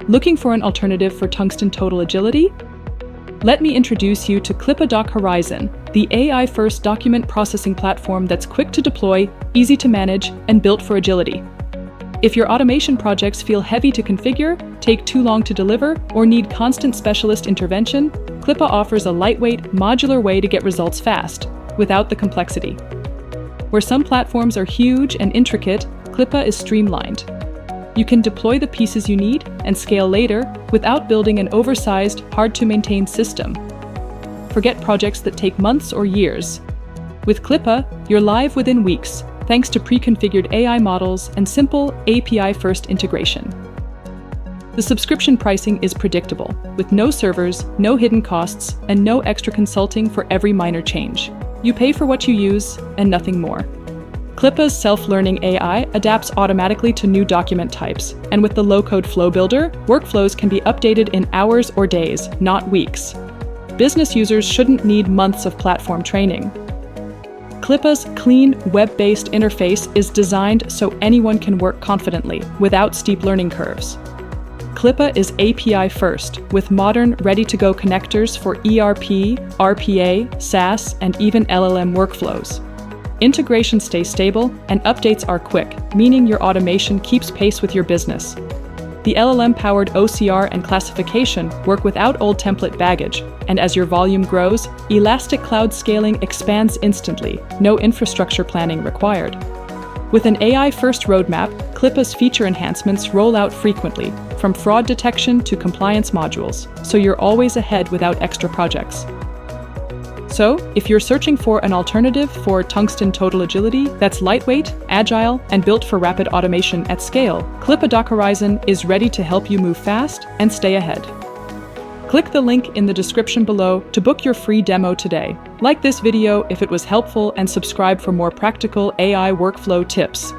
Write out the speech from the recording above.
Looking for an alternative for Tungsten TotalAgility? Let me introduce you to Klippa DocHorizon, the AI-first document processing platform that's quick to deploy, easy to manage, and built for agility. If your automation projects feel heavy to configure, take too long to deliver, or need constant specialist intervention, Klippa offers a lightweight, modular way to get results fast, without the complexity. Where some platforms are huge and intricate, Klippa is streamlined. You can deploy the pieces you need and scale later without building an oversized, hard-to-maintain system. Forget projects that take months or years. With Klippa, you're live within weeks, thanks to pre-configured AI models and simple API-first integration. The subscription pricing is predictable, with no servers, no hidden costs, and no extra consulting for every minor change. You pay for what you use, and nothing more. Klippa's self-learning AI adapts automatically to new document types, and with the low-code flow builder, workflows can be updated in hours or days, not weeks. Business users shouldn't need months of platform training. Klippa's clean, web-based interface is designed so anyone can work confidently, without steep learning curves. Klippa is API-first, with modern, ready-to-go connectors for ERP, RPA, SaaS, and even LLM workflows. Integration stays stable, and updates are quick, meaning your automation keeps pace with your business. The LLM-powered OCR and classification work without old template baggage, and as your volume grows, elastic cloud scaling expands instantly, no infrastructure planning required. With an AI-first roadmap, Klippa's feature enhancements roll out frequently, from fraud detection to compliance modules, so you're always ahead without extra projects. So, if you're searching for an alternative for Tungsten TotalAgility that's lightweight, agile, and built for rapid automation at scale, Klippa DocHorizon is ready to help you move fast and stay ahead. Click the link in the description below to book your free demo today. Like this video if it was helpful and subscribe for more practical AI workflow tips.